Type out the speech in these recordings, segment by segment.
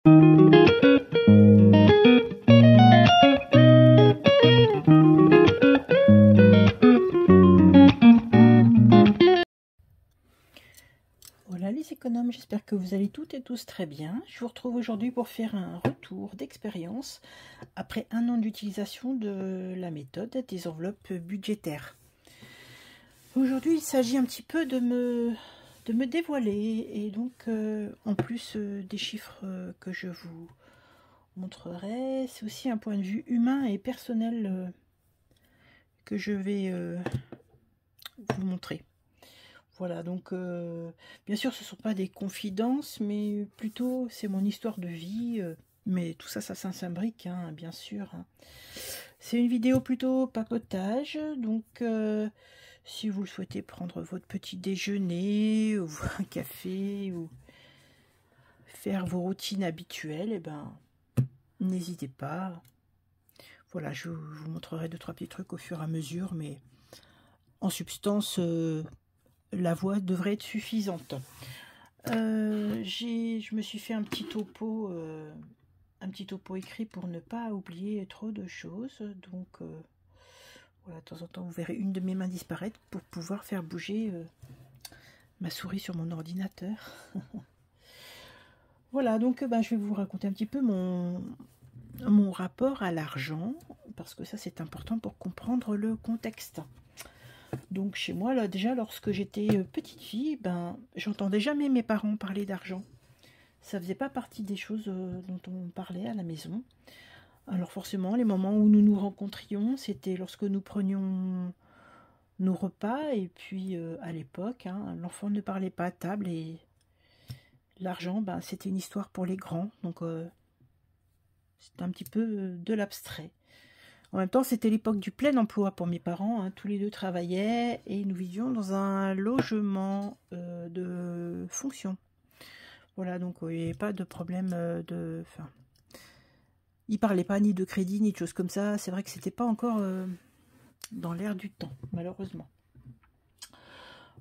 Voilà les économes, j'espère que vous allez toutes et tous très bien. Je vous retrouve aujourd'hui pour faire un retour d'expérience après un an d'utilisation de la méthode des enveloppes budgétaires. Aujourd'hui, il s'agit un petit peu de me dévoiler et donc en plus des chiffres que je vous montrerai, c'est aussi un point de vue humain et personnel que je vais vous montrer. Voilà, donc bien sûr ce ne sont pas des confidences, mais plutôt c'est mon histoire de vie, mais tout ça, ça s'imbrique, hein, bien sûr. Hein. C'est une vidéo plutôt papotage, donc si vous le souhaitez prendre votre petit déjeuner, ou un café, ou faire vos routines habituelles, eh ben, n'hésitez pas. Voilà, je vous montrerai 2-3 petits trucs au fur et à mesure, mais en substance... la voix devrait être suffisante. Je me suis fait un petit topo écrit pour ne pas oublier trop de choses. Donc voilà, de temps en temps vous verrez une de mes mains disparaître pour pouvoir faire bouger ma souris sur mon ordinateur. Voilà, donc je vais vous raconter un petit peu mon rapport à l'argent, parce que ça c'est important pour comprendre le contexte. Donc chez moi, là, déjà, lorsque j'étais petite fille, j'entendais jamais mes parents parler d'argent. Ça faisait pas partie des choses dont on parlait à la maison. Alors forcément, les moments où nous nous rencontrions, c'était lorsque nous prenions nos repas. Et puis, à l'époque, hein, l'enfant ne parlait pas à table. Et l'argent, c'était une histoire pour les grands. Donc, c'était un petit peu de l'abstrait. En même temps, c'était l'époque du plein emploi pour mes parents. Hein. Tous les deux travaillaient et nous vivions dans un logement de fonction. Voilà, donc il n'y avait pas de problème de... Enfin, ils ne parlaient pas ni de crédit, ni de choses comme ça. C'est vrai que c'était pas encore dans l'air du temps, malheureusement.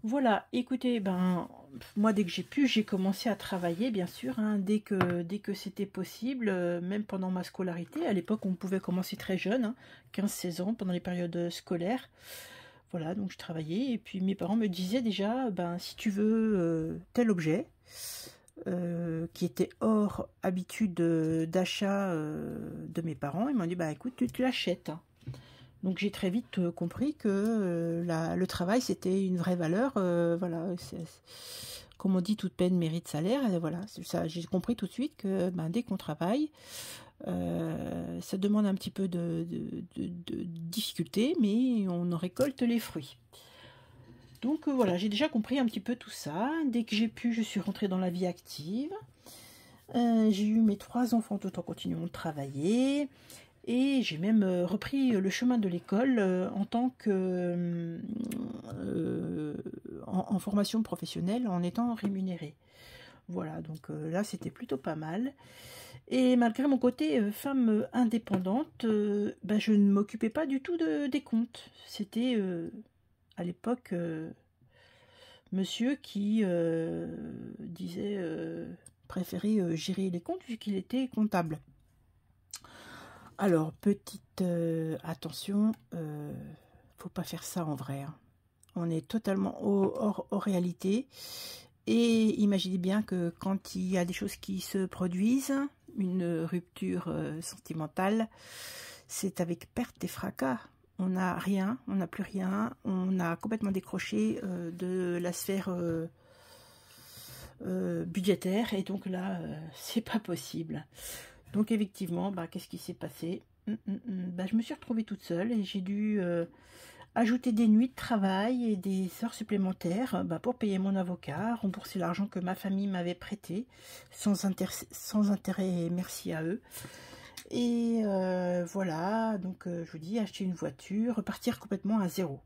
Voilà, écoutez, moi dès que j'ai pu, j'ai commencé à travailler, bien sûr, hein, dès que c'était possible, même pendant ma scolarité. À l'époque, on pouvait commencer très jeune, hein, 15-16 ans, pendant les périodes scolaires. Voilà, donc je travaillais, et puis mes parents me disaient déjà, si tu veux tel objet, qui était hors habitude d'achat de mes parents, ils m'ont dit, écoute, tu l'achètes. Donc j'ai très vite compris que le travail c'était une vraie valeur, voilà, comme on dit, toute peine mérite salaire, et voilà, ça, j'ai compris tout de suite que dès qu'on travaille, ça demande un petit peu de difficulté, mais on en récolte les fruits. Donc voilà, j'ai déjà compris un petit peu tout ça. Dès que j'ai pu, je suis rentrée dans la vie active. J'ai eu mes 3 enfants tout en continuant de travailler. Et j'ai même repris le chemin de l'école en tant que en formation professionnelle, en étant rémunérée. Voilà, donc là c'était plutôt pas mal. Et malgré mon côté femme indépendante, je ne m'occupais pas du tout des comptes. C'était à l'époque monsieur qui disait préférer gérer les comptes vu qu'il était comptable. Alors, petite attention, faut pas faire ça en vrai. Hein. On est totalement hors réalité. Et imaginez bien que quand il y a des choses qui se produisent, une rupture sentimentale, c'est avec perte et fracas. On n'a rien, on n'a plus rien, on a complètement décroché de la sphère budgétaire. Et donc là, c'est pas possible. Donc effectivement, qu'est-ce qui s'est passé? Je me suis retrouvée toute seule et j'ai dû ajouter des nuits de travail et des heures supplémentaires pour payer mon avocat, rembourser l'argent que ma famille m'avait prêté, sans intérêt, merci à eux. Et voilà, donc je vous dis, acheter une voiture, repartir complètement à zéro.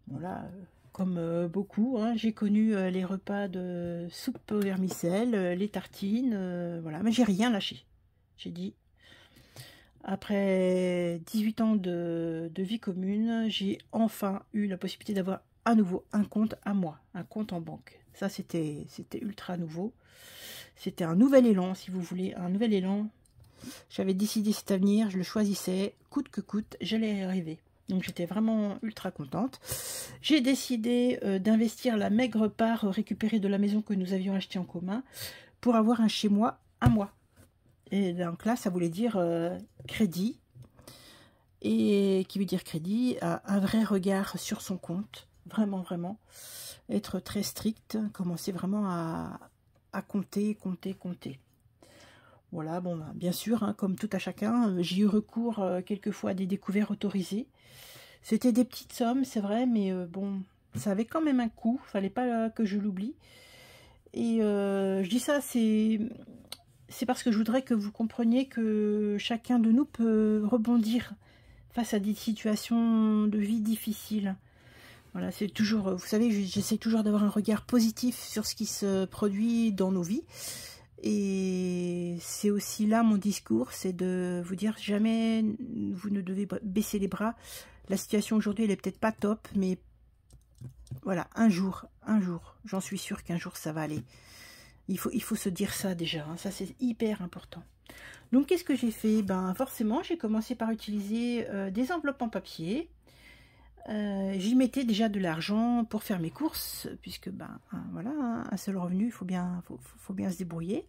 Voilà, comme beaucoup, hein, j'ai connu les repas de soupe au vermicelle, les tartines, voilà, mais j'ai rien lâché. J'ai dit, après 18 ans de vie commune, j'ai enfin eu la possibilité d'avoir à nouveau un compte à moi, un compte en banque. Ça, c'était ultra nouveau. C'était un nouvel élan, si vous voulez, un nouvel élan. J'avais décidé cet avenir, je le choisissais, coûte que coûte, j'allais y arriver. Donc j'étais vraiment ultra contente. J'ai décidé d'investir la maigre part récupérée de la maison que nous avions achetée en commun pour avoir un chez moi à moi. Et donc là, ça voulait dire crédit. Et qui veut dire crédit, un vrai regard sur son compte. Vraiment, vraiment. Être très strict, commencer vraiment à compter, compter, compter. Voilà, bon, bien sûr, hein, comme tout à chacun, j'ai eu recours quelquefois à des découvertes autorisées. C'était des petites sommes, c'est vrai, mais bon, ça avait quand même un coût. Fallait pas que je l'oublie. Et je dis ça, c'est parce que je voudrais que vous compreniez que chacun de nous peut rebondir face à des situations de vie difficiles. Voilà, c'est toujours, vous savez, j'essaie toujours d'avoir un regard positif sur ce qui se produit dans nos vies. Et c'est aussi là mon discours, c'est de vous dire jamais vous ne devez baisser les bras. La situation aujourd'hui, elle est peut-être pas top, mais voilà, un jour, j'en suis sûre qu'un jour ça va aller. Il faut se dire ça déjà, hein, ça c'est hyper important. Donc qu'est-ce que j'ai fait? Ben forcément, j'ai commencé par utiliser des enveloppes en papier. J'y mettais déjà de l'argent pour faire mes courses, puisque ben voilà, hein, un seul revenu, il faut bien se débrouiller.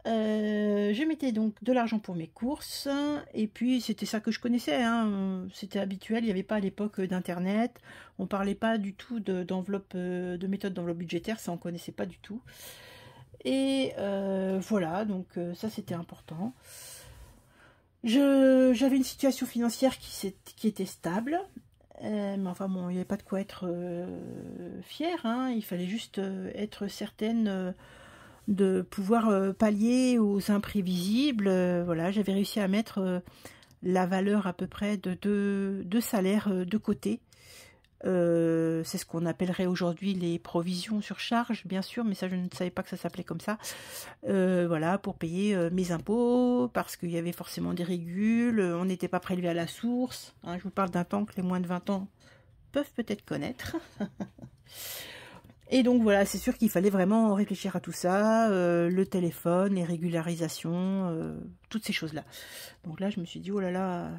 Je mettais donc de l'argent pour mes courses, et puis c'était ça que je connaissais, hein, c'était habituel, il n'y avait pas à l'époque d'internet, on parlait pas du tout d'enveloppe, de méthode d'enveloppe budgétaire, ça on connaissait pas du tout. Et voilà, donc ça c'était important. J'avais une situation financière qui était stable, mais enfin bon, il n'y avait pas de quoi être fière, hein, il fallait juste être certaine de pouvoir pallier aux imprévisibles. Voilà, j'avais réussi à mettre la valeur à peu près de deux salaires de côté. C'est ce qu'on appellerait aujourd'hui les provisions sur charge, bien sûr, mais ça je ne savais pas que ça s'appelait comme ça. Voilà, pour payer mes impôts, parce qu'il y avait forcément des régules, on n'était pas prélevé à la source, hein, je vous parle d'un temps que les moins de 20 ans peuvent peut-être connaître. Et donc voilà, c'est sûr qu'il fallait vraiment réfléchir à tout ça, le téléphone, les régularisations, toutes ces choses-là. Donc là, je me suis dit, oh là là,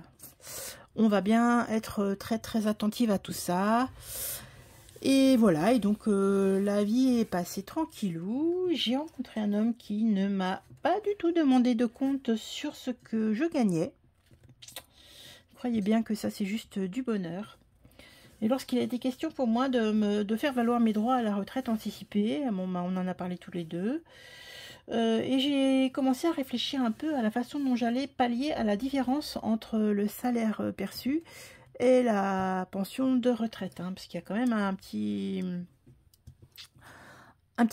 on va bien être très très attentive à tout ça. Et voilà, et donc la vie est passée tranquillou. J'ai rencontré un homme qui ne m'a pas du tout demandé de compte sur ce que je gagnais. Croyez bien que ça, c'est juste du bonheur. Et lorsqu'il a été question pour moi de faire valoir mes droits à la retraite anticipée, bon, on en a parlé tous les deux, et j'ai commencé à réfléchir un peu à la façon dont j'allais pallier à la différence entre le salaire perçu et la pension de retraite, hein, parce qu'il y a quand même un petit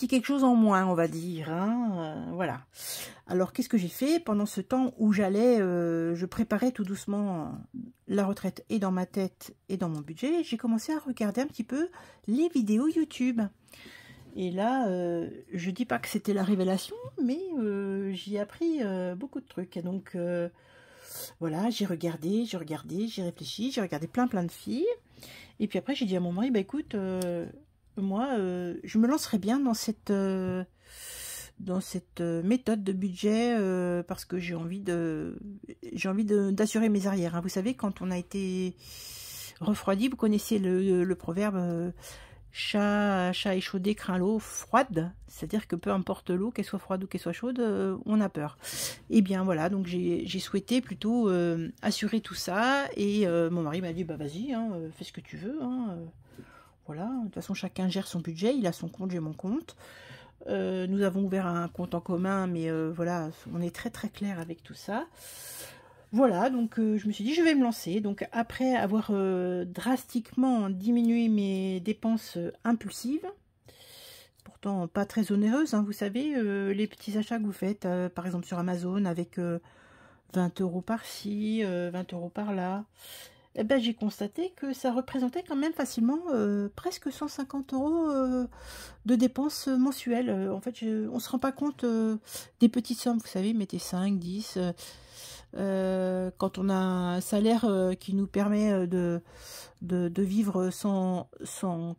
quelque chose en moins, on va dire, hein, voilà. Alors qu'est-ce que j'ai fait pendant ce temps où j'allais, je préparais tout doucement la retraite et dans ma tête et dans mon budget, j'ai commencé à regarder un petit peu les vidéos YouTube. Et là, je dis pas que c'était la révélation, mais j'y ai appris beaucoup de trucs. Donc voilà, j'ai regardé, j'ai réfléchi, j'ai regardé plein de filles. Et puis après, j'ai dit à mon mari, bah écoute, moi, je me lancerais bien dans cette méthode de budget parce que j'ai envie d'assurer mes arrières, hein. Vous savez, quand on a été refroidi, vous connaissez le proverbe chat échaudé craint l'eau froide, c'est-à-dire que peu importe l'eau, qu'elle soit froide ou qu'elle soit chaude, on a peur. Et bien voilà, donc j'ai souhaité plutôt assurer tout ça, et mon mari m'a dit bah vas-y, hein, fais ce que tu veux, hein, voilà, de toute façon chacun gère son budget, il a son compte, j'ai mon compte. Nous avons ouvert un compte en commun, mais voilà, on est très très clair avec tout ça. Voilà, donc je me suis dit, je vais me lancer. Donc après avoir drastiquement diminué mes dépenses impulsives, pourtant pas très onéreuses, hein, vous savez, les petits achats que vous faites, par exemple sur Amazon, avec 20 € par-ci, 20 € par-là, eh ben, j'ai constaté que ça représentait quand même facilement presque 150 € de dépenses mensuelles. En fait, on ne se rend pas compte des petites sommes, vous savez, mettez 5, 10... quand on a un salaire qui nous permet de vivre sans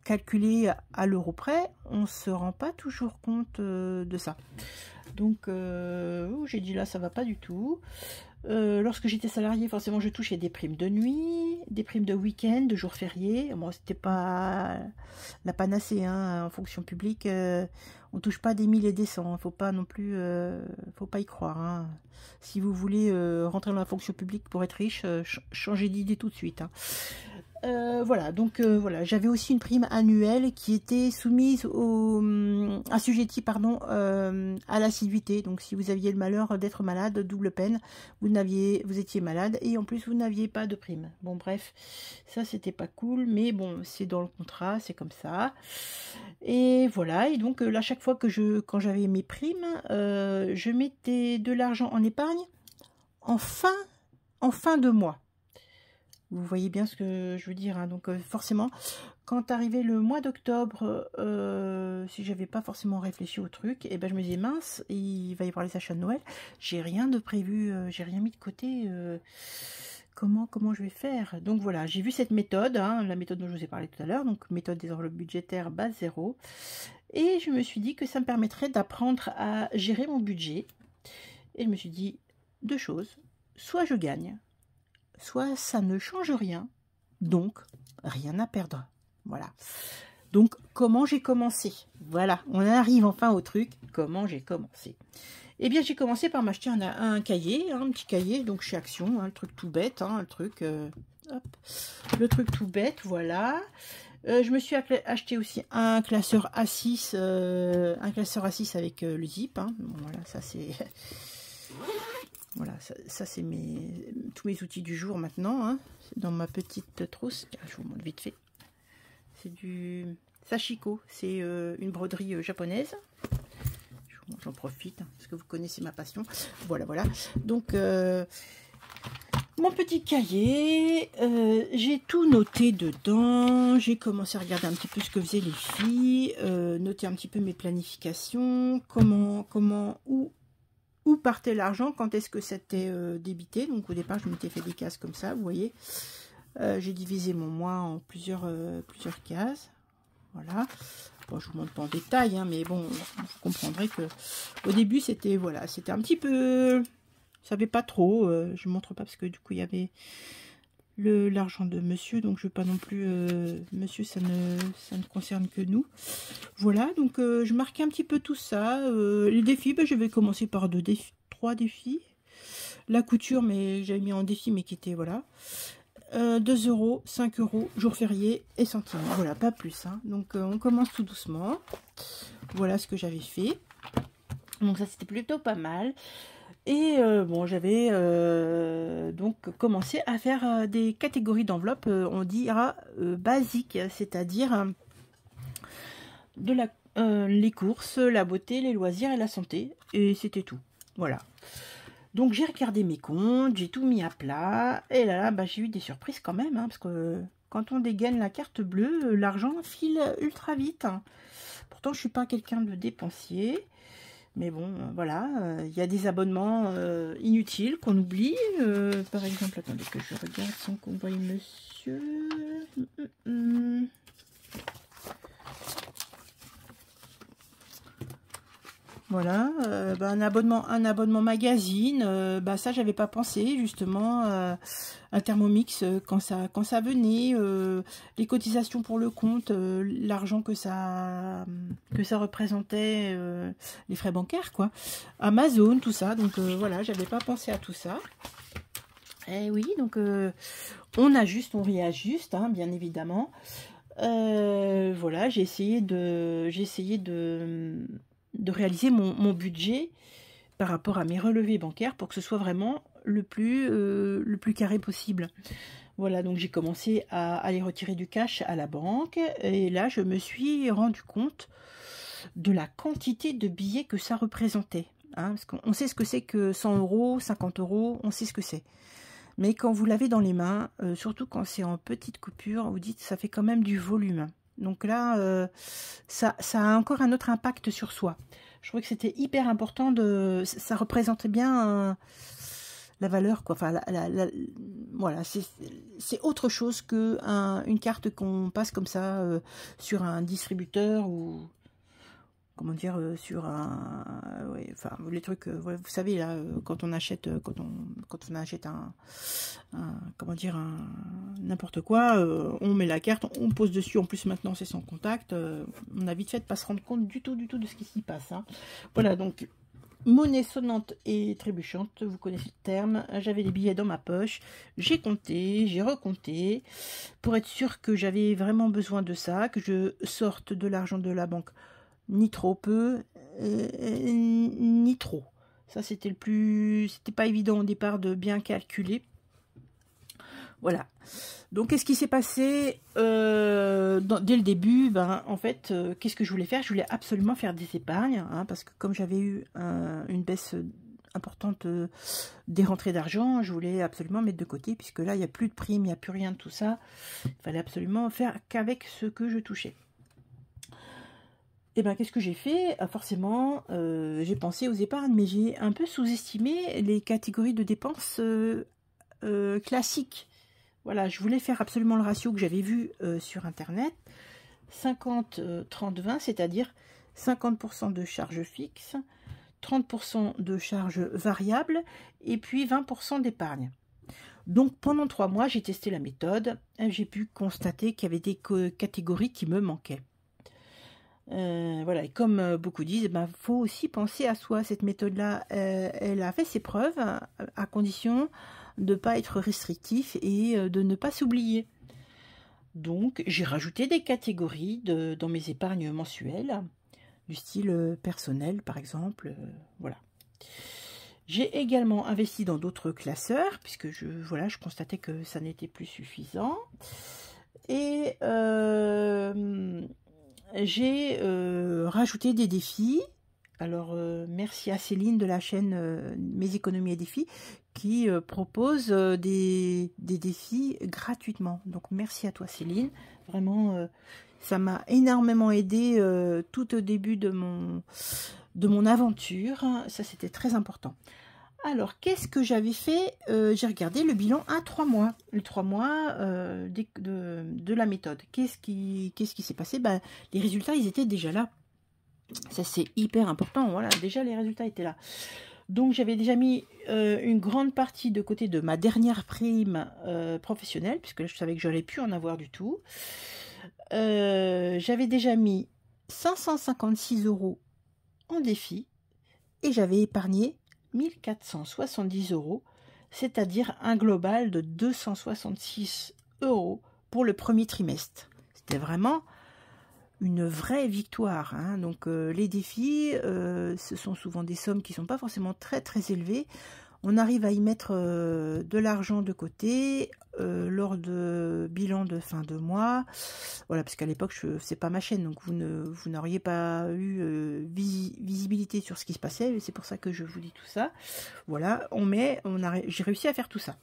calculer à l'euro près, on ne se rend pas toujours compte de ça. Donc, j'ai dit là, ça va pas du tout. Lorsque j'étais salariée, forcément, je touchais des primes de nuit, des primes de week-end, de jours fériés. Bon, c'était pas la panacée, hein, en fonction publique. On touche pas des 1000 et des 100. Faut pas non plus, faut pas y croire. Hein. Si vous voulez rentrer dans la fonction publique pour être riche, changez d'idée tout de suite. Hein. Voilà, donc voilà, j'avais aussi une prime annuelle qui était soumise assujettie, pardon, à l'assiduité. Donc si vous aviez le malheur d'être malade, double peine, vous étiez malade et en plus vous n'aviez pas de prime. Bon bref, ça c'était pas cool, mais bon, c'est dans le contrat, c'est comme ça. Et voilà, et donc là, chaque fois que quand j'avais mes primes, je mettais de l'argent en épargne en fin de mois. Vous voyez bien ce que je veux dire, hein. Donc forcément, quand arrivait le mois d'octobre, si j'avais pas forcément réfléchi au truc, et ben je me disais mince, il va y avoir les achats de Noël, j'ai rien de prévu, j'ai rien mis de côté, comment je vais faire? Donc voilà, j'ai vu cette méthode, hein, la méthode dont je vous ai parlé tout à l'heure, donc méthode des enveloppes budgétaires base 0, et je me suis dit que ça me permettrait d'apprendre à gérer mon budget, et je me suis dit deux choses, soit je gagne, soit ça ne change rien, donc rien à perdre. Voilà. Donc, comment j'ai commencé? Voilà, on arrive enfin au truc. Comment j'ai commencé? Eh bien, j'ai commencé par m'acheter un cahier, un petit cahier, donc chez Action, hein, le truc tout bête, hein, le truc tout bête, voilà. Je me suis acheté aussi un classeur A6, avec le zip. Hein. Bon, voilà, ça c'est... Voilà, ça c'est tous mes outils du jour maintenant. Hein. C'est dans ma petite trousse. Je vous montre vite fait. C'est du sashiko. C'est une broderie japonaise. J'en profite, hein, parce que vous connaissez ma passion. Voilà, voilà. Donc, mon petit cahier, j'ai tout noté dedans. J'ai commencé à regarder un petit peu ce que faisaient les filles. Noter un petit peu mes planifications. Où partait l'argent, quand est-ce que c'était débité. Donc au départ, je m'étais fait des cases comme ça, vous voyez. J'ai divisé mon mois en plusieurs cases. Voilà. Bon, je vous montre pas en détail, hein, mais bon, vous comprendrez que au début, c'était voilà, c'était un petit peu... Je savais pas trop, je ne montre pas parce que du coup, il y avait l'argent de monsieur, donc je ne veux pas non plus... monsieur, ça ne concerne que nous. Voilà, donc je marquais un petit peu tout ça. Les défis, ben, je vais commencer par 3 défis. La couture, mais j'avais mis en défi, mais qui était, voilà. 2 €, 5 €, jour férié et centimes. Voilà, pas plus. Hein. Donc on commence tout doucement. Voilà ce que j'avais fait. Donc ça, c'était plutôt pas mal. Et bon, j'avais donc commencé à faire des catégories d'enveloppes, on dira basiques, c'est-à-dire les courses, la beauté, les loisirs et la santé. Et c'était tout. Voilà. Donc j'ai regardé mes comptes, j'ai tout mis à plat. Et là, bah, j'ai eu des surprises quand même, hein, parce que quand on dégaine la carte bleue, l'argent file ultra vite. Hein. Pourtant, je suis pas quelqu'un de dépensier. Mais bon, voilà, il y a des abonnements inutiles qu'on oublie. Par exemple, attendez que je regarde sans qu'on voie monsieur. Voilà, bah, un abonnement magazine, bah, ça j'avais pas pensé justement, un Thermomix quand ça venait, les cotisations pour le compte, l'argent que ça représentait, les frais bancaires quoi, Amazon, tout ça, donc voilà, j'avais pas pensé à tout ça. Et oui, donc on ajuste, on réajuste, hein, bien évidemment. Voilà, j'ai essayé de réaliser mon budget par rapport à mes relevés bancaires pour que ce soit vraiment le plus carré possible. Voilà, donc j'ai commencé à aller retirer du cash à la banque et là je me suis rendu compte de la quantité de billets que ça représentait. Hein, parce qu'on sait ce que c'est que 100 €, 50 €, on sait ce que c'est. Mais quand vous l'avez dans les mains, surtout quand c'est en petite coupure, vous dites ça fait quand même du volume. Donc là, ça a encore un autre impact sur soi. Je trouvais que c'était hyper important ça représentait bien la valeur, quoi. Enfin, voilà, c'est autre chose que une carte qu'on passe comme ça sur un distributeur ou comment dire, sur ouais, enfin, les trucs, ouais, vous savez, là, quand on achète, quand on achète comment dire, n'importe quoi, on met la carte, on pose dessus, en plus maintenant c'est sans contact, on a vite fait de pas se rendre compte du tout de ce qui s'y passe, hein. Voilà, donc, monnaie sonnante et trébuchante, vous connaissez le terme. J'avais les billets dans ma poche, j'ai compté, j'ai recompté, pour être sûr que j'avais vraiment besoin de ça, que je sorte de l'argent de la banque, ni trop peu, ni trop. Ça, c'était c'était pas évident au départ de bien calculer. Voilà. Donc, qu'est-ce qui s'est passé dès le début? Ben, en fait, qu'est-ce que je voulais faire? Je voulais absolument faire des épargnes, hein, parce que comme j'avais eu une baisse importante des rentrées d'argent, je voulais absolument mettre de côté, puisque là, il n'y a plus de primes, il n'y a plus rien de tout ça. Il fallait absolument faire qu'avec ce que je touchais. Et ben, qu'est-ce que j'ai fait? Forcément, j'ai pensé aux épargnes, mais j'ai un peu sous-estimé les catégories de dépenses classiques. Voilà, je voulais faire absolument le ratio que j'avais vu sur Internet. 50, 30, 20, c'est-à-dire 50% de charges fixes, 30% de charges variables et puis 20% d'épargne. Donc, pendant 3 mois, j'ai testé la méthode. J'ai pu constater qu'il y avait des catégories qui me manquaient. Voilà, et comme beaucoup disent, ben, faut aussi penser à soi. Cette méthode-là, elle a fait ses preuves, à condition de ne pas être restrictif et de ne pas s'oublier. Donc, j'ai rajouté des catégories dans mes épargnes mensuelles, du style personnel, par exemple. Voilà. J'ai également investi dans d'autres classeurs, puisque je constatais que ça n'était plus suffisant. Et j'ai rajouté des défis. Alors, merci à Céline de la chaîne Mes économies et défis qui propose des défis gratuitement. Donc, merci à toi Céline. Vraiment, ça m'a énormément aidé tout au début de mon aventure. Ça, c'était très important. Alors, qu'est-ce que j'avais fait? J'ai regardé le bilan à 3 mois. Les 3 mois de la méthode. Qu'est-ce qui s'est passé? Ben, les résultats, ils étaient déjà là. Ça, c'est hyper important. Voilà, déjà, les résultats étaient là. Donc, j'avais déjà mis une grande partie de côté de ma dernière prime professionnelle, puisque là, je savais que j'allais plus en avoir du tout. J'avais déjà mis 556 € en défi et j'avais épargné 1470 €, c'est-à-dire un global de 266 € pour le premier trimestre. C'était vraiment une vraie victoire, hein. Donc les défis, ce sont souvent des sommes qui ne sont pas forcément très très élevées. On arrive à y mettre de l'argent de côté lors de bilan de fin de mois. Voilà, parce qu'à l'époque, c'est pas ma chaîne, donc vous n'auriez pas eu visibilité sur ce qui se passait. C'est pour ça que je vous dis tout ça. Voilà, j'ai réussi à faire tout ça.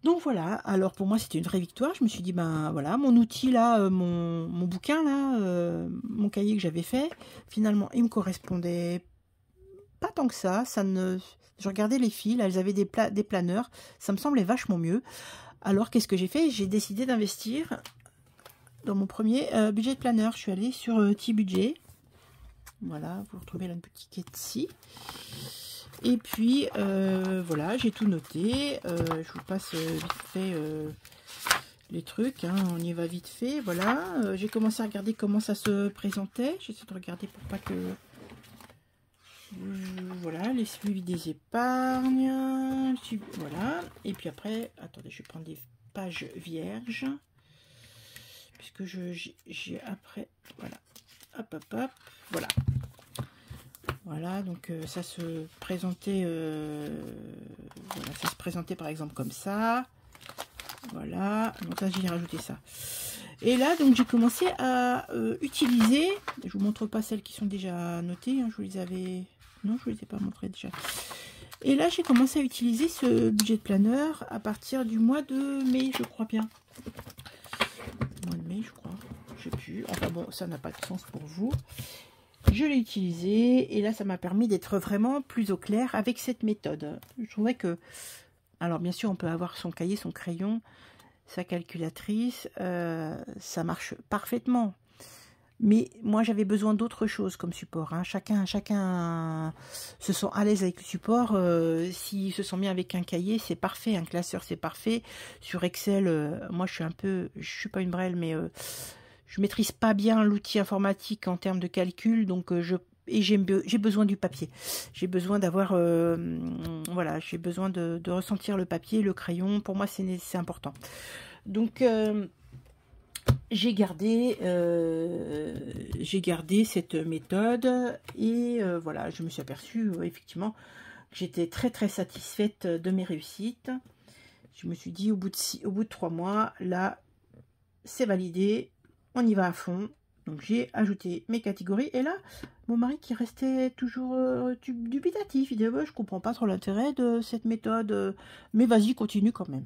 Donc voilà, alors pour moi c'était une vraie victoire. Je me suis dit, ben voilà, mon outil là, mon bouquin là, mon cahier que j'avais fait, finalement il me correspondait pas tant que ça. Je regardais les fils, elles avaient des planeurs, ça me semblait vachement mieux. Alors qu'est-ce que j'ai fait? J'ai décidé d'investir dans mon premier budget de planeur. Je suis allée sur T-Budget. Voilà, vous retrouvez la petite ici. Et puis, voilà, j'ai tout noté. Je vous passe vite fait les trucs. Hein, on y va vite fait. Voilà, j'ai commencé à regarder comment ça se présentait. J'essaie de regarder pour pas que... Voilà, les suivis des épargnes. Voilà. Et puis après, attendez, je vais prendre des pages vierges. Puisque j'ai après... Voilà. Hop, hop, hop. Voilà. Voilà, donc ça se présentait, voilà, ça se présentait par exemple comme ça. Voilà, donc là j'ai rajouté ça. Et là, donc j'ai commencé à utiliser, je vous montre pas celles qui sont déjà notées, hein, je vous les avais, non, je vous les ai pas montrées déjà. Et là, j'ai commencé à utiliser ce budget de planeur à partir du mois de mai, je crois bien. Mois de mai, je crois, je sais plus. Enfin bon, ça n'a pas de sens pour vous. Je l'ai utilisé et là ça m'a permis d'être vraiment plus au clair avec cette méthode. Je trouvais que, alors bien sûr on peut avoir son cahier, son crayon, sa calculatrice, ça marche parfaitement. Mais moi, j'avais besoin d'autre chose comme support. Hein. Chacun se sent à l'aise avec le support. S'ils se sent bien avec un cahier, c'est parfait. Un classeur, c'est parfait. Sur Excel, moi, je suis pas une brêle, mais je maîtrise pas bien l'outil informatique en termes de calcul. Donc, j'ai besoin du papier. J'ai besoin d'avoir, voilà, j'ai besoin de ressentir le papier, le crayon. Pour moi, c'est important. Donc, j'ai gardé cette méthode et voilà, je me suis aperçue effectivement que j'étais très très satisfaite de mes réussites. Je me suis dit au bout de 3 mois, là, c'est validé, on y va à fond. Donc j'ai ajouté mes catégories et là, mon mari qui restait toujours dubitatif, il disait ouais, je comprends pas trop l'intérêt de cette méthode, mais vas-y, continue quand même.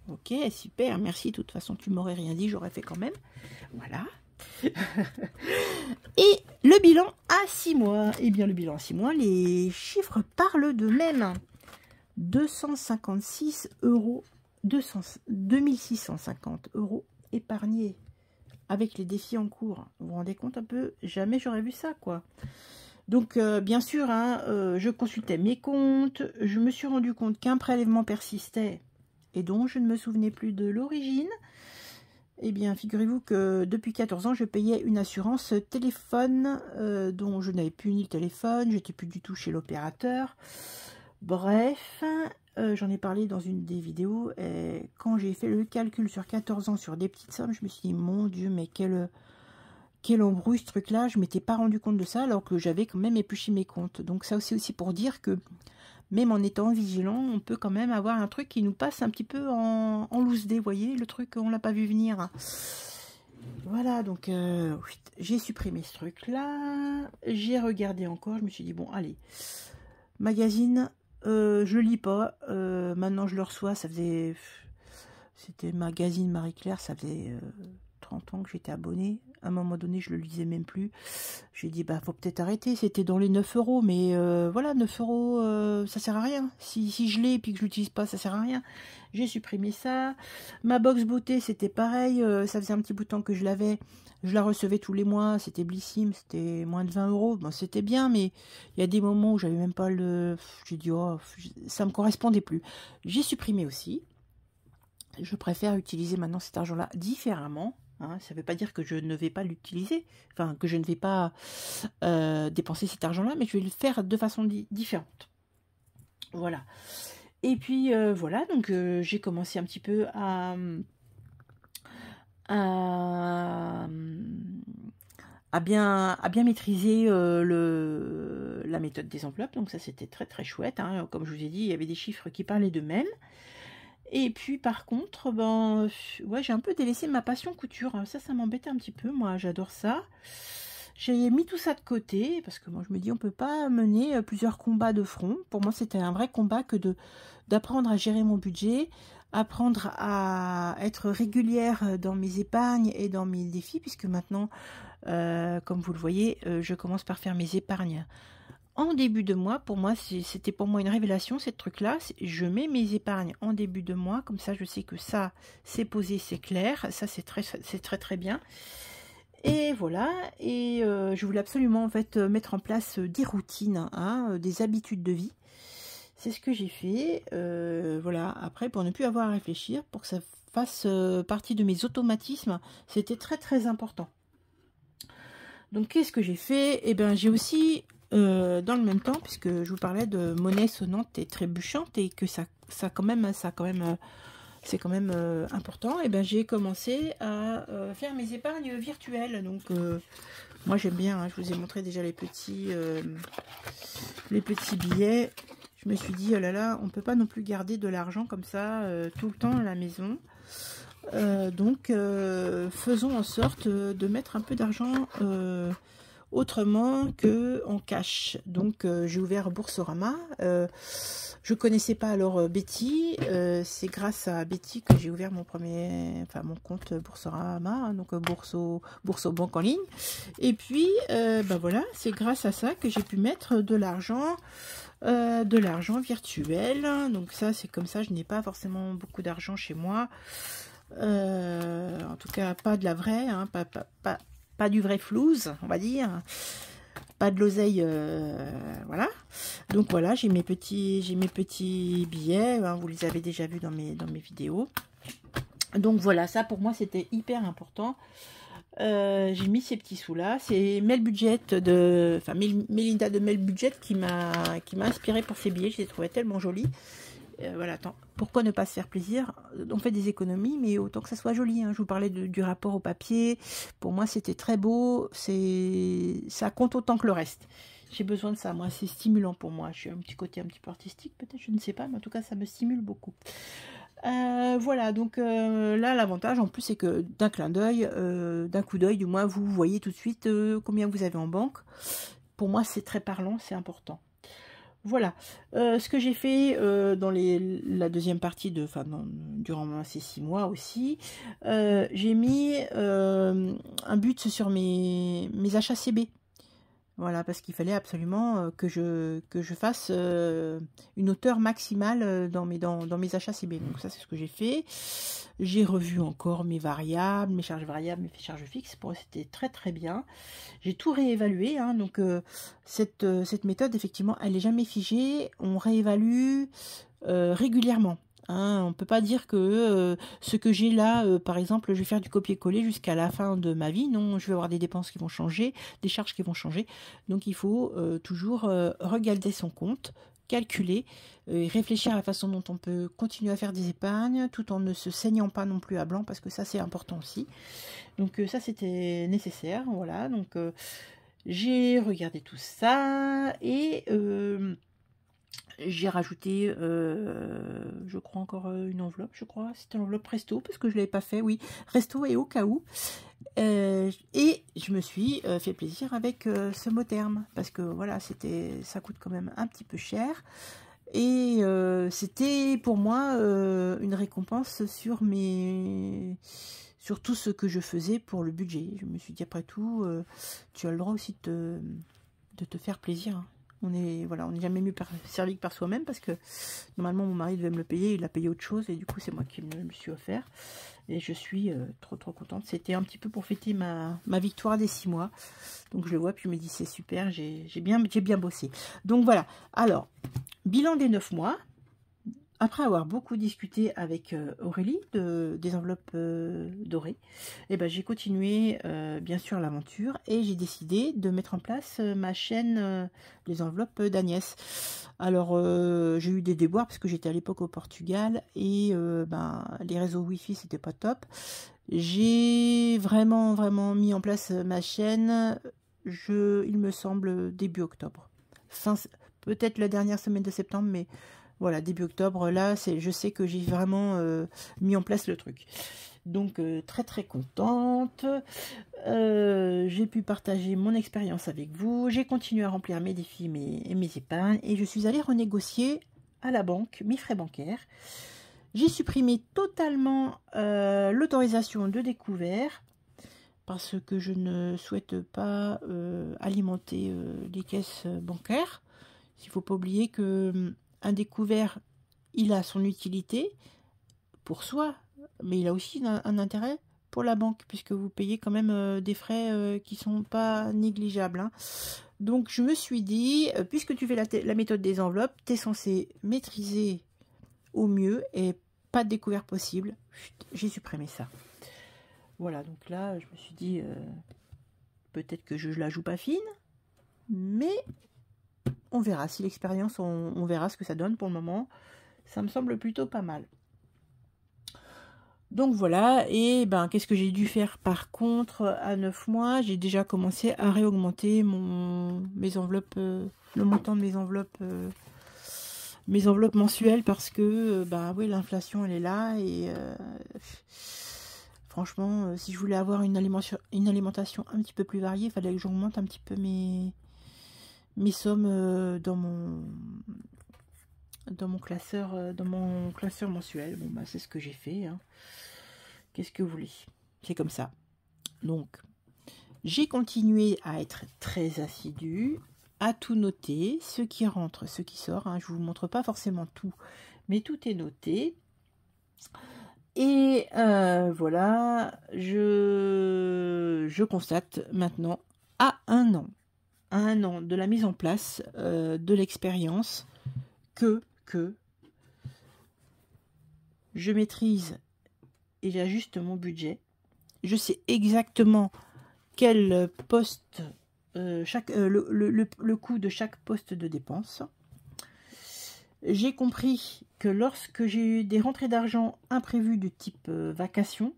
Ok, super, merci, de toute façon tu m'aurais rien dit, j'aurais fait quand même. Voilà. Et le bilan à 6 mois. Eh bien le bilan à 6 mois, les chiffres parlent d'eux-mêmes. 256 €, 2650 € épargnés avec les défis en cours. Vous vous rendez compte un peu? Jamais j'aurais vu ça, quoi. Donc, bien sûr, hein, je consultais mes comptes. Je me suis rendu compte qu'un prélèvement persistait et dont je ne me souvenais plus de l'origine. Eh bien, figurez-vous que depuis 14 ans, je payais une assurance téléphone dont je n'avais plus ni le téléphone, j'étais plus du tout chez l'opérateur. Bref, j'en ai parlé dans une des vidéos. Et quand j'ai fait le calcul sur 14 ans sur des petites sommes, je me suis dit, mon Dieu, mais quel embrouille ce truc-là. Je ne m'étais pas rendu compte de ça alors que j'avais quand même épluché mes comptes. Donc ça aussi pour dire que même en étant vigilant, on peut quand même avoir un truc qui nous passe un petit peu en loose dé, vous voyez, le truc, on l'a pas vu venir. Voilà, donc j'ai supprimé ce truc-là, j'ai regardé encore, je me suis dit, bon, allez, magazine, je lis pas, maintenant je le reçois, ça faisait, c'était magazine Marie-Claire, ça faisait 30 ans que j'étais abonnée. À un moment donné, je le lisais même plus. J'ai dit, bah, faut peut-être arrêter. C'était dans les 9 €. Mais voilà, 9 €, ça sert à rien. Si je l'ai et puis que je l'utilise pas, ça sert à rien. J'ai supprimé ça. Ma box beauté, c'était pareil. Ça faisait un petit bout de temps que je l'avais. Je la recevais tous les mois. C'était Blissim. C'était moins de 20 €. Bon, c'était bien, mais il y a des moments où j'avais même pas le... J'ai dit, oh, ça me correspondait plus. J'ai supprimé aussi. Je préfère utiliser maintenant cet argent-là différemment. Hein, ça ne veut pas dire que je ne vais pas l'utiliser, enfin que je ne vais pas dépenser cet argent-là, mais je vais le faire de façon différente. Voilà. Et puis voilà, donc j'ai commencé un petit peu à bien maîtriser la méthode des enveloppes. Donc ça, c'était très très chouette. Hein. Comme je vous ai dit, il y avait des chiffres qui parlaient d'eux-mêmes. Et puis par contre, ben, ouais, j'ai un peu délaissé ma passion couture. Ça m'embêtait un petit peu. Moi, j'adore ça. J'ai mis tout ça de côté parce que moi, je me dis, on peut pas mener plusieurs combats de front. Pour moi, c'était un vrai combat que d'apprendre à gérer mon budget, apprendre à être régulière dans mes épargnes et dans mes défis, puisque maintenant, comme vous le voyez, je commence par faire mes épargnes en début de mois. Pour moi, c'était pour moi une révélation, ce truc-là. Je mets mes épargnes en début de mois, comme ça je sais que ça, c'est posé, c'est clair. Ça, c'est très très bien. Et voilà, et je voulais absolument en fait mettre en place des routines, hein, des habitudes de vie. C'est ce que j'ai fait. Voilà, après, pour ne plus avoir à réfléchir, pour que ça fasse partie de mes automatismes, c'était très très important. Donc, qu'est-ce que j'ai fait? Eh bien, j'ai aussi... dans le même temps, puisque je vous parlais de monnaie sonnante et trébuchante et que c'est quand même important, et ben j'ai commencé à faire mes épargnes virtuelles. Donc moi j'aime bien, hein, je vous ai montré déjà les petits billets. Je me suis dit, oh là là, on peut pas non plus garder de l'argent comme ça tout le temps à la maison. Donc faisons en sorte de mettre un peu d'argent autrement que en cash. Donc j'ai ouvert Boursorama. Je connaissais pas alors Betty. C'est grâce à Betty que j'ai ouvert mon compte Boursorama, hein, donc Bourso-Banque en ligne. Et puis ben voilà, c'est grâce à ça que j'ai pu mettre de l'argent virtuel. Donc ça, c'est comme ça. Je n'ai pas forcément beaucoup d'argent chez moi. En tout cas, pas de la vraie, hein, pas pas du vrai flouze, on va dire. Pas de l'oseille, voilà. Donc voilà, j'ai mes petits billets, hein, vous les avez déjà vus dans mes vidéos. Donc voilà, ça pour moi c'était hyper important. J'ai mis ces petits sous là. C'est Melbudget enfin Mélinda de Melbudget qui m'a inspiré pour ces billets. Je les trouvais tellement jolis. Voilà, attends, pourquoi ne pas se faire plaisir? On fait des économies, mais autant que ça soit joli, hein. Je vous parlais du rapport au papier. Pour moi, c'était très beau. Ça compte autant que le reste. J'ai besoin de ça. Moi, c'est stimulant pour moi. Je suis un petit côté un petit peu artistique, peut-être, je ne sais pas, mais en tout cas, ça me stimule beaucoup. Voilà, donc là, l'avantage en plus, c'est que d'un clin d'œil, d'un coup d'œil, du moins, vous voyez tout de suite combien vous avez en banque. Pour moi, c'est très parlant, c'est important. Voilà, ce que j'ai fait dans la deuxième partie durant ces 6 mois aussi, j'ai mis un but sur mes achats CB. Voilà, parce qu'il fallait absolument que je fasse une hauteur maximale dans mes achats CB. Donc ça, c'est ce que j'ai fait. J'ai revu encore mes variables, mes charges variables, mes charges fixes. Pour eux, c'était très très bien. J'ai tout réévalué. Hein, donc cette méthode, effectivement, elle n'est jamais figée. On réévalue régulièrement. Hein, on ne peut pas dire que ce que j'ai là, par exemple, je vais faire du copier-coller jusqu'à la fin de ma vie. Non, je vais avoir des dépenses qui vont changer, des charges qui vont changer. Donc il faut toujours regarder son compte, calculer, réfléchir à la façon dont on peut continuer à faire des épargnes, tout en ne se saignant pas non plus à blanc, parce que ça c'est important aussi. Donc ça c'était nécessaire, voilà. Donc j'ai regardé tout ça et j'ai rajouté, je crois encore une enveloppe, je crois. C'était l'enveloppe Resto, parce que je ne l'avais pas fait, oui. Resto et au cas où. Et je me suis fait plaisir avec ce mot terme, parce que voilà, ça coûte quand même un petit peu cher. Et c'était pour moi une récompense sur tout ce que je faisais pour le budget. Je me suis dit, après tout, tu as le droit aussi de te faire plaisir, hein. On n'est jamais mieux servi que par soi-même, parce que normalement mon mari devait me le payer, il a payé autre chose et du coup c'est moi qui me le suis offert et je suis trop contente. C'était un petit peu pour fêter ma victoire des 6 mois, donc je le vois puis je me dis c'est super, j'ai bien bossé. Donc voilà, alors bilan des 9 mois. Après avoir beaucoup discuté avec Aurélie des enveloppes dorées, et ben, j'ai continué bien sûr l'aventure et j'ai décidé de mettre en place ma chaîne des enveloppes d'Agnès. Alors j'ai eu des déboires parce que j'étais à l'époque au Portugal et les réseaux Wi-Fi c'était pas top. J'ai vraiment mis en place ma chaîne, il me semble début octobre. Peut-être la dernière semaine de septembre, mais voilà, début octobre, là, je sais que j'ai vraiment mis en place le truc. Donc, très contente. J'ai pu partager mon expérience avec vous. J'ai continué à remplir mes défis et mes épargnes. Et je suis allée renégocier à la banque mes frais bancaires. J'ai supprimé totalement l'autorisation de découvert parce que je ne souhaite pas alimenter les caisses bancaires. Il ne faut pas oublier que un découvert, il a son utilité pour soi, mais il a aussi un intérêt pour la banque, puisque vous payez quand même des frais qui ne sont pas négligeables. Hein. Donc je me suis dit, puisque tu fais la méthode des enveloppes, tu es censé maîtriser au mieux et pas de découvert possible. J'ai supprimé ça. Voilà, donc là, je me suis dit, peut-être que je la joue pas fine, mais on verra. Si l'expérience, on verra ce que ça donne. Pour le moment, ça me semble plutôt pas mal. Donc voilà, et ben qu'est-ce que j'ai dû faire par contre à 9 mois? J'ai déjà commencé à réaugmenter mes enveloppes, le montant de mes enveloppes mensuelles, parce que oui, l'inflation elle est là et franchement, si je voulais avoir une alimentation un petit peu plus variée, il fallait que j'augmente un petit peu mes sommes dans mon classeur mensuel. Bon bah c'est ce que j'ai fait, hein. Qu'est-ce que vous voulez, c'est comme ça. Donc j'ai continué à être très assidue, à tout noter, ce qui rentre, ce qui sort, hein. Je vous montre pas forcément tout, mais tout est noté. Et voilà, je constate maintenant à un an de la mise en place de l'expérience que je maîtrise et j'ajuste mon budget. Je sais exactement quel poste, le coût de chaque poste de dépense. J'ai compris que lorsque j'ai eu des rentrées d'argent imprévues de type vacation,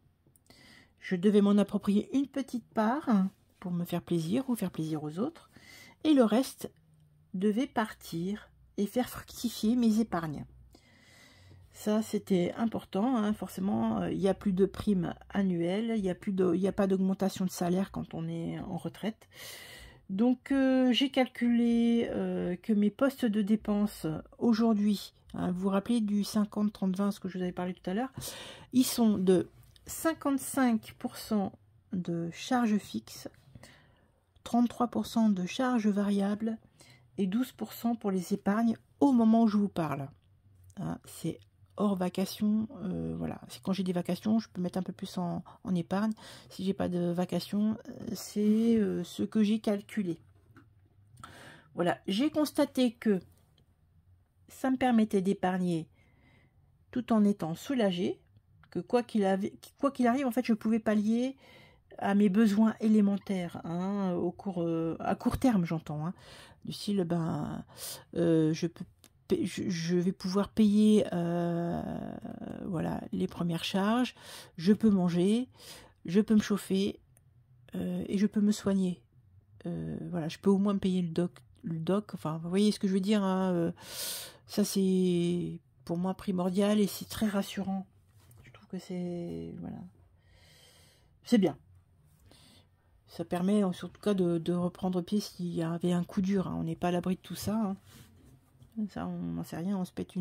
je devais m'en approprier une petite part pour me faire plaisir ou faire plaisir aux autres, et le reste devait partir et faire fructifier mes épargnes. Ça, c'était important, hein. Forcément, il n'y a plus de primes annuelles, il n'y a pas d'augmentation de salaire quand on est en retraite. Donc, j'ai calculé que mes postes de dépenses aujourd'hui, hein, vous vous rappelez du 50-30-20, ce que je vous avais parlé tout à l'heure, ils sont de 55% de charges fixes, 33% de charges variables et 12% pour les épargnes au moment où je vous parle. Hein, c'est hors vacation, voilà. Quand j'ai des vacations, je peux mettre un peu plus en épargne. Si j'ai pas de vacations, c'est ce que j'ai calculé. Voilà, j'ai constaté que ça me permettait d'épargner tout en étant soulagée, que quoi qu'il arrive, en fait, je pouvais pallier à mes besoins élémentaires, hein, à court terme, j'entends, hein, du style, ben, je vais pouvoir payer voilà, les premières charges, je peux manger, je peux me chauffer et je peux me soigner. Voilà, je peux au moins me payer le doc, enfin, vous voyez ce que je veux dire, hein, ça c'est pour moi primordial et c'est très rassurant. Je trouve que c'est, voilà, c'est bien. Ça permet en tout cas de reprendre pied s'il y avait un coup dur, hein. On n'est pas à l'abri de tout ça, hein. Ça, on n'en sait rien, on se pète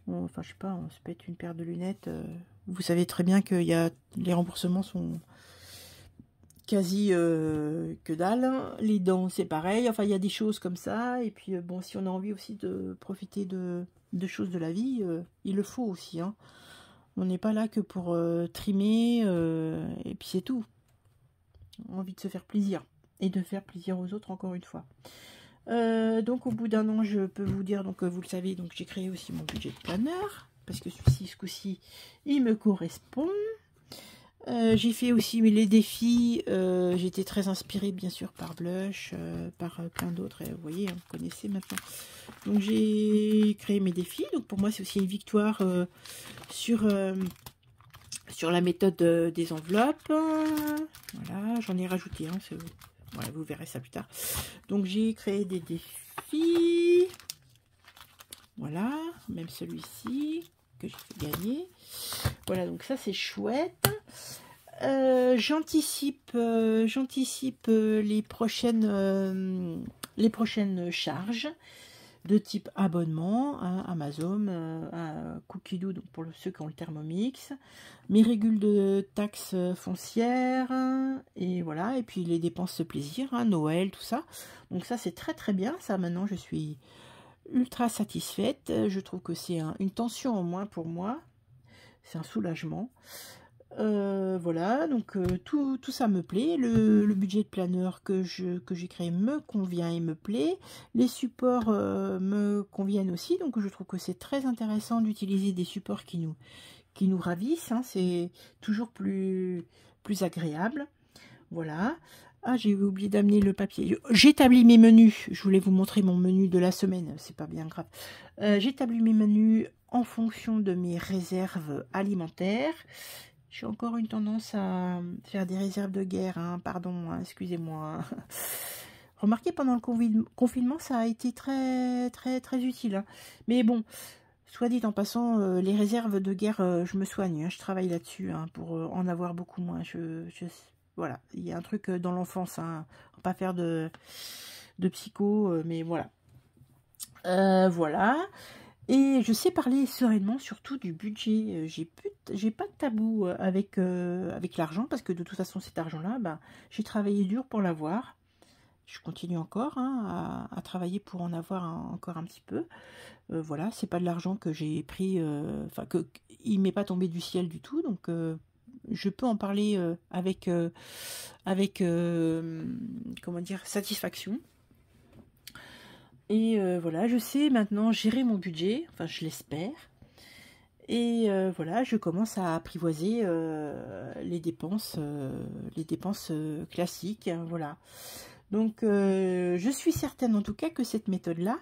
enfin je sais pas, on se pète une paire de lunettes. Vous savez très bien que les remboursements sont quasi que dalle. Les dents, c'est pareil. Enfin, il y a des choses comme ça. Et puis, bon, si on a envie aussi de profiter de choses de la vie, il le faut aussi, hein. On n'est pas là que pour trimer, et puis c'est tout. On a envie de se faire plaisir. Et de faire plaisir aux autres, encore une fois. Donc, au bout d'un an, je peux vous dire, donc vous le savez, donc j'ai créé aussi mon budget de planeur. Parce que ce coup-ci, il me correspond. J'ai fait aussi les défis, j'étais très inspirée bien sûr par Blush, par plein d'autres, vous voyez, hein, vous connaissez maintenant. Donc j'ai créé mes défis, donc pour moi c'est aussi une victoire sur la méthode des enveloppes. Voilà, j'en ai rajouté, hein, voilà, vous verrez ça plus tard. Donc j'ai créé des défis, voilà, même celui-ci que j'ai fait gagner. Voilà, donc ça c'est chouette. J'anticipe les prochaines charges de type abonnement, hein, Amazon, Cookidoo, donc pour ceux qui ont le Thermomix, mes régules de taxes foncières, et voilà, et puis les dépenses plaisir, hein, Noël, tout ça. Donc ça c'est très très bien, ça maintenant je suis ultra satisfaite. Je trouve que c'est une tension en moins pour moi, c'est un soulagement. Voilà, donc tout ça me plaît. Le budget de planeur que j'ai créé me convient et me plaît. Les supports me conviennent aussi, donc je trouve que c'est très intéressant d'utiliser des supports qui nous ravissent, hein. C'est toujours plus agréable. Voilà. Ah, j'ai oublié d'amener le papier. J'établis mes menus. Je voulais vous montrer mon menu de la semaine. C'est pas bien grave. J'établis mes menus en fonction de mes réserves alimentaires. J'ai encore une tendance à faire des réserves de guerre, hein, pardon, hein, excusez-moi. Remarquez, pendant le confinement, ça a été très, très, très utile, hein. Mais bon, soit dit en passant, les réserves de guerre, je me soigne, hein, je travaille là-dessus, hein, pour en avoir beaucoup moins. Voilà, il y a un truc dans l'enfance, hein, pas faire de psycho, mais voilà. Voilà. Et je sais parler sereinement surtout du budget. J'ai pas de tabou avec l'argent, parce que de toute façon cet argent-là, bah, j'ai travaillé dur pour l'avoir. je continue encore à travailler pour en avoir encore un petit peu. Voilà, c'est pas de l'argent que j'ai pris, enfin que il m'est pas tombé du ciel du tout, donc je peux en parler avec comment dire, satisfaction. Et voilà, je sais maintenant gérer mon budget, enfin je l'espère. Et voilà, je commence à apprivoiser les dépenses classiques, hein, voilà. Donc je suis certaine en tout cas que cette méthode-là,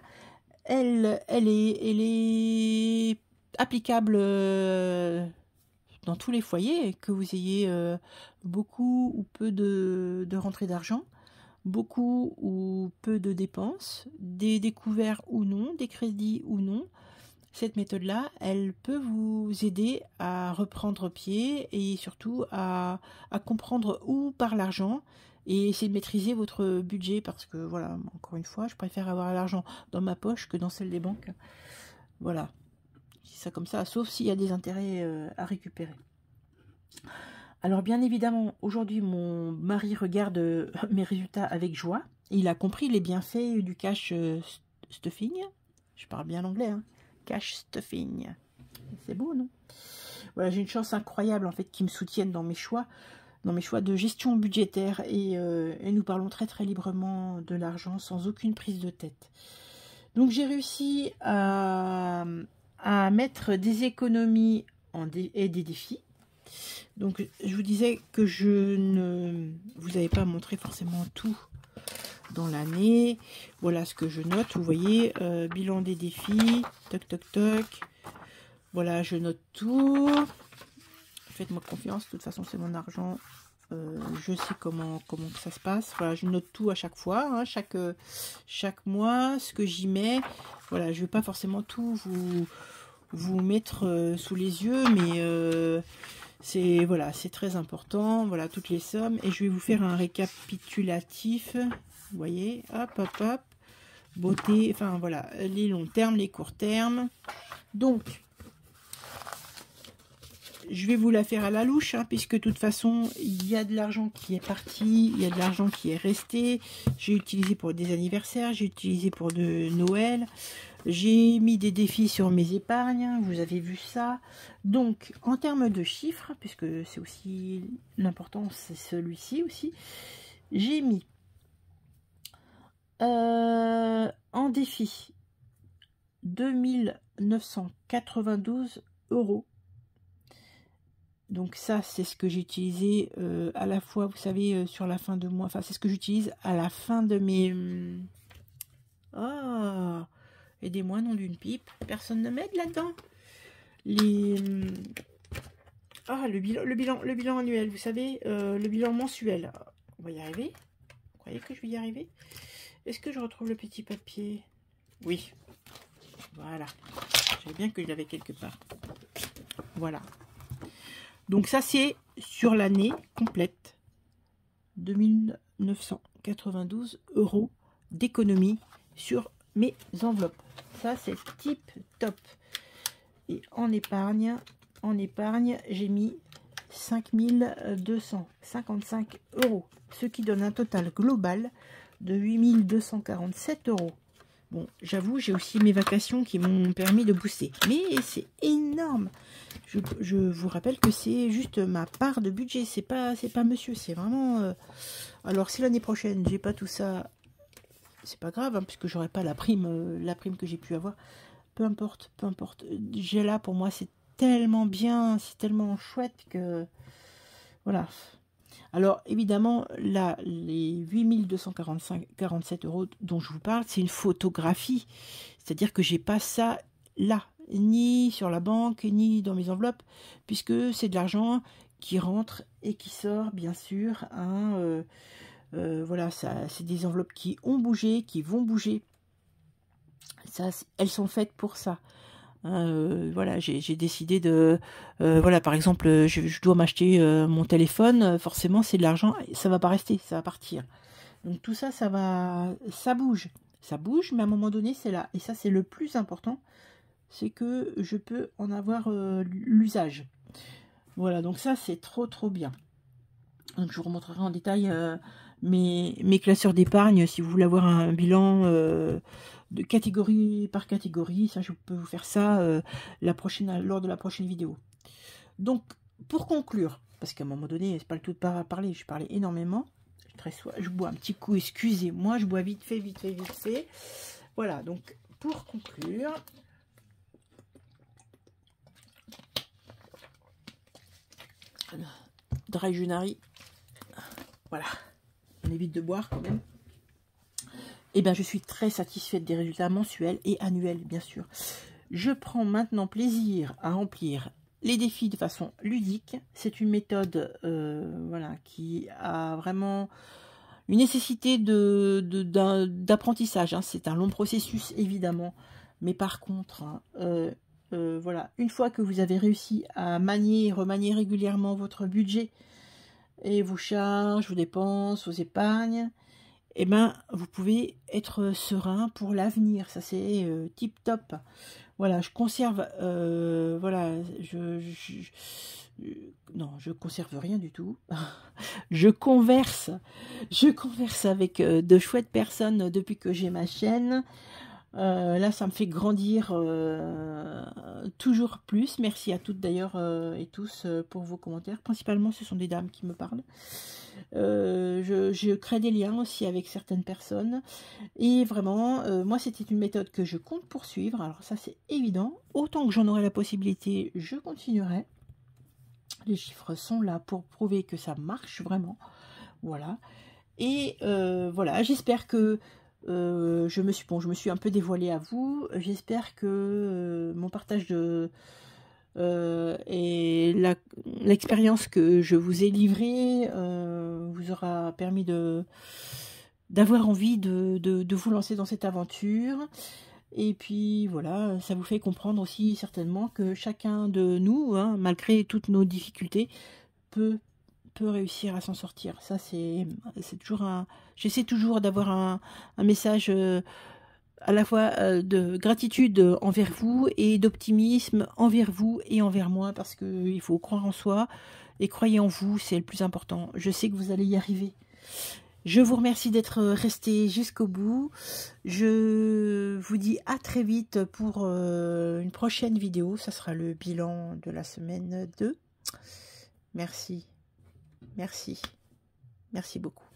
elle est applicable dans tous les foyers, que vous ayez beaucoup ou peu de rentrée d'argent, beaucoup ou peu de dépenses, des découverts ou non, des crédits ou non. Cette méthode-là, elle peut vous aider à reprendre pied et surtout à comprendre où part l'argent et essayer de maîtriser votre budget parce que, voilà, encore une fois, je préfère avoir l'argent dans ma poche que dans celle des banques. Voilà, je dis ça comme ça, sauf s'il y a des intérêts à récupérer. Alors, bien évidemment, aujourd'hui, mon mari regarde mes résultats avec joie. Il a compris les bienfaits du cash stuffing. Je parle bien l'anglais, hein. Cash stuffing. C'est beau, non? Voilà, j'ai une chance incroyable en fait qu'ils me soutiennent dans mes choix de gestion budgétaire et nous parlons très très librement de l'argent sans aucune prise de tête. Donc j'ai réussi à mettre des économies et des défis. Donc je vous disais que je ne vous avais pas montré forcément tout dans l'année. Voilà ce que je note, vous voyez, bilan des défis, toc toc toc, voilà, je note tout, faites-moi confiance, de toute façon c'est mon argent, je sais comment que ça se passe, voilà, je note tout à chaque fois, hein, chaque mois, ce que j'y mets, voilà, je vais pas forcément tout vous mettre sous les yeux, mais c'est voilà, c'est très important, voilà, toutes les sommes, et je vais vous faire un récapitulatif. Vous voyez, hop, hop, hop, beauté, enfin voilà, les longs termes, les courts termes. Donc, je vais vous la faire à la louche, hein, puisque de toute façon, il y a de l'argent qui est parti, il y a de l'argent qui est resté. J'ai utilisé pour des anniversaires, j'ai utilisé pour de Noël. J'ai mis des défis sur mes épargnes, vous avez vu ça. Donc, en termes de chiffres, puisque c'est aussi l'important, c'est celui-ci aussi, j'ai mis en défi 2992 €. Donc ça, c'est ce que j'ai utilisé à la fois, vous savez, sur la fin de mois. Enfin, c'est ce que j'utilise à la fin de mes... Oh, aidez-moi, nom d'une pipe. Personne ne m'aide là-dedans. Ah, le bilan annuel, vous savez, le bilan mensuel. On va y arriver. Vous croyez que je vais y arriver? Est-ce que je retrouve le petit papier? Oui. Voilà. Je savais bien que je l'avais quelque part. Voilà. Donc ça, c'est sur l'année complète. 2992 € d'économie sur mes enveloppes. Ça, c'est tip top. Et en épargne, j'ai mis 5255 €. Ce qui donne un total global de 8247 €. Bon, j'avoue, j'ai aussi mes vacations qui m'ont permis de booster. Mais c'est énorme. Je vous rappelle que c'est juste ma part de budget. C'est pas monsieur. C'est vraiment... Alors, si l'année prochaine, j'ai pas tout ça, c'est pas grave, hein, puisque j'aurai pas la prime que j'ai pu avoir. Peu importe, peu importe. J'ai là, pour moi, c'est tellement bien, c'est tellement chouette que... Voilà. Alors, évidemment, là, les 8247 € dont je vous parle, c'est une photographie. C'est-à-dire que j'ai pas ça là, ni sur la banque, ni dans mes enveloppes, puisque c'est de l'argent qui rentre et qui sort, bien sûr. Hein, voilà, c'est des enveloppes qui ont bougé, qui vont bouger. Ça, elles sont faites pour ça. Voilà, j'ai décidé de... voilà, par exemple, je dois m'acheter mon téléphone. Forcément, c'est de l'argent. Ça va pas rester, ça va partir. Donc tout ça, ça bouge. Ça bouge, mais à un moment donné, c'est là. Et ça, c'est le plus important. C'est que je peux en avoir l'usage. Voilà, donc ça, c'est trop bien. Donc je vous remontrerai en détail mes classeurs d'épargne, si vous voulez avoir un bilan de catégorie par catégorie, ça je peux vous faire ça lors de la prochaine vidéo. Donc pour conclure, parce qu'à un moment donné c'est pas le tout de parler, je parlais énormément, je bois un petit coup, excusez-moi, je bois vite fait. Voilà, donc pour conclure, Dry January, voilà, on évite de boire quand même. Et bien je suis très satisfaite des résultats mensuels et annuels, bien sûr. Je prends maintenant plaisir à remplir les défis de façon ludique. C'est une méthode voilà, qui a vraiment une nécessité d'apprentissage. Hein. C'est un long processus, évidemment. Mais par contre, hein, voilà, une fois que vous avez réussi à manier et remanier régulièrement votre budget et vos charges, vos dépenses, vos épargnes, eh ben, vous pouvez être serein pour l'avenir. Ça, c'est tip top. Voilà, je conserve, voilà, non, je conserve rien du tout. je converse avec de chouettes personnes depuis que j'ai ma chaîne. Là, ça me fait grandir toujours plus. Merci à toutes d'ailleurs et tous pour vos commentaires. Principalement, ce sont des dames qui me parlent. Je crée des liens aussi avec certaines personnes. Et vraiment, moi, c'était une méthode que je compte poursuivre. Alors ça, c'est évident. Autant que j'en aurai la possibilité, je continuerai. Les chiffres sont là pour prouver que ça marche vraiment. Voilà. Et voilà, j'espère que je me suis un peu dévoilée à vous. J'espère que mon partage et l'expérience que je vous ai livrée vous aura permis d'avoir envie de vous lancer dans cette aventure. Et puis voilà, ça vous fait comprendre aussi certainement que chacun de nous, hein, malgré toutes nos difficultés, peut réussir à s'en sortir. Ça, c'est toujours un... J'essaie toujours d'avoir un message à la fois de gratitude envers vous et d'optimisme envers vous et envers moi, parce qu'il faut croire en soi et croyez en vous, c'est le plus important. Je sais que vous allez y arriver. Je vous remercie d'être resté jusqu'au bout. Je vous dis à très vite pour une prochaine vidéo. Ça sera le bilan de la semaine 2. Merci. Merci. Merci beaucoup.